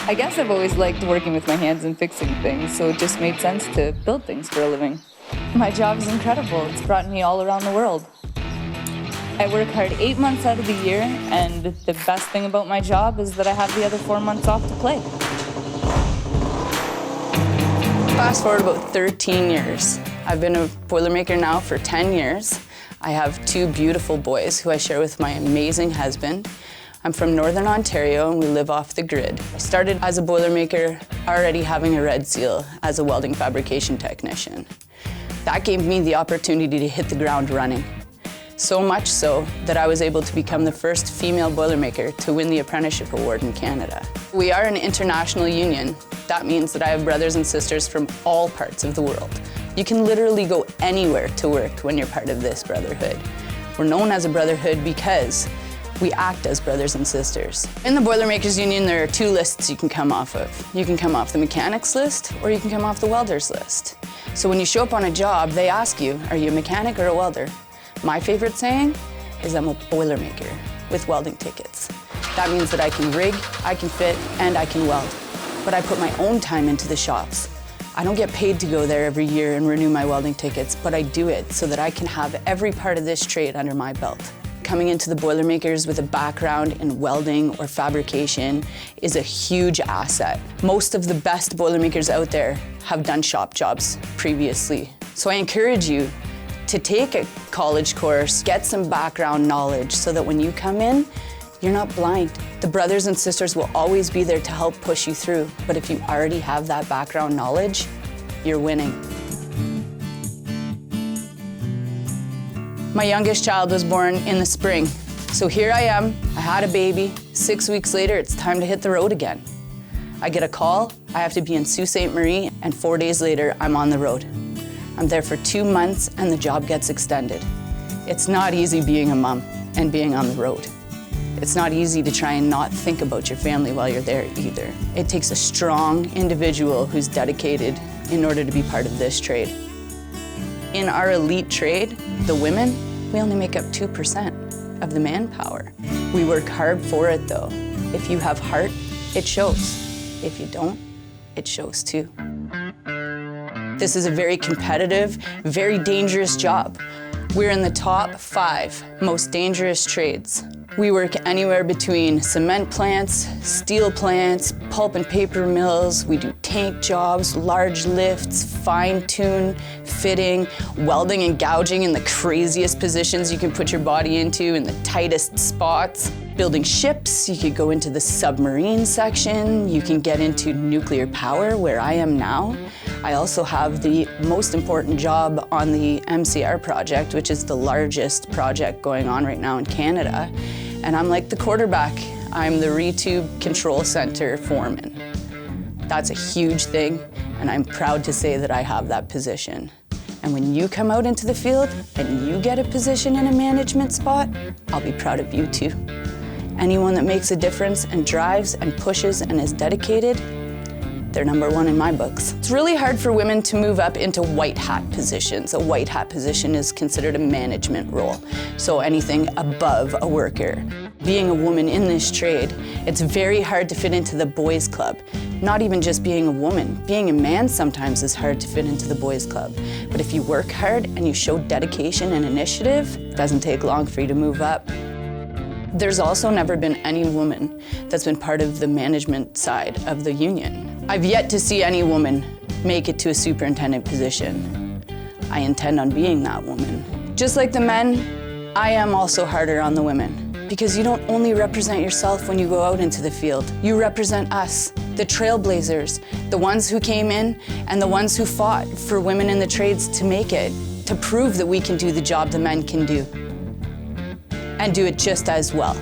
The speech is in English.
I guess I've always liked working with my hands and fixing things, so it just made sense to build things for a living. My job is incredible. It's brought me all around the world. I work hard 8 months out of the year, and the best thing about my job is that I have the other 4 months off to play. Fast forward about 13 years. I've been a Boilermaker now for 10 years. I have 2 beautiful boys who I share with my amazing husband. I'm from Northern Ontario and we live off the grid. I started as a Boilermaker, already having a red seal as a welding fabrication technician. That gave me the opportunity to hit the ground running. So much so that I was able to become the first female Boilermaker to win the apprenticeship award in Canada. We are an international union. That means that I have brothers and sisters from all parts of the world. You can literally go anywhere to work when you're part of this brotherhood. We're known as a brotherhood because we act as brothers and sisters. In the Boilermakers Union, there are 2 lists you can come off of. You can come off the mechanics list, or you can come off the welders list. So when you show up on a job, they ask you, are you a mechanic or a welder? My favorite saying is I'm a Boilermaker with welding tickets. That means that I can rig, I can fit, and I can weld. But I put my own time into the shops. I don't get paid to go there every year and renew my welding tickets, but I do it so that I can have every part of this trade under my belt. Coming into the Boilermakers with a background in welding or fabrication is a huge asset. Most of the best Boilermakers out there have done shop jobs previously. So I encourage you to take a college course, get some background knowledge so that when you come in, you're not blind. The brothers and sisters will always be there to help push you through, but if you already have that background knowledge, you're winning. My youngest child was born in the spring, so here I am, I had a baby. 6 weeks later, it's time to hit the road again. I get a call, I have to be in Sault Ste. Marie, and 4 days later, I'm on the road. I'm there for 2 months and the job gets extended. It's not easy being a mom and being on the road. It's not easy to try and not think about your family while you're there either. It takes a strong individual who's dedicated in order to be part of this trade. In our elite trade, the women, we only make up 2% of the manpower. We work hard for it though. If you have heart, it shows. If you don't, it shows too. This is a very competitive, very dangerous job. We're in the top 5 most dangerous trades. We work anywhere between cement plants, steel plants, pulp and paper mills. We do tank jobs, large lifts, fine-tune, fitting, welding and gouging in the craziest positions you can put your body into in the tightest spots. Building ships, you could go into the submarine section, you can get into nuclear power, where I am now. I also have the most important job on the MCR project, which is the largest project going on right now in Canada. And I'm like the quarterback. I'm the retube control center foreman. That's a huge thing, and I'm proud to say that I have that position. And when you come out into the field and you get a position in a management spot, I'll be proud of you too. Anyone that makes a difference and drives and pushes and is dedicated, they're number 1 in my books. It's really hard for women to move up into white hat positions. A white hat position is considered a management role, so anything above a worker. Being a woman in this trade, it's very hard to fit into the boys' club. Not even just being a woman. Being a man sometimes is hard to fit into the boys' club. But if you work hard and you show dedication and initiative, it doesn't take long for you to move up. There's also never been any woman that's been part of the management side of the union. I've yet to see any woman make it to a superintendent position. I intend on being that woman. Just like the men, I am also harder on the women, because you don't only represent yourself when you go out into the field. You represent us, the trailblazers, the ones who came in and the ones who fought for women in the trades to make it, to prove that we can do the job the men can do, and do it just as well.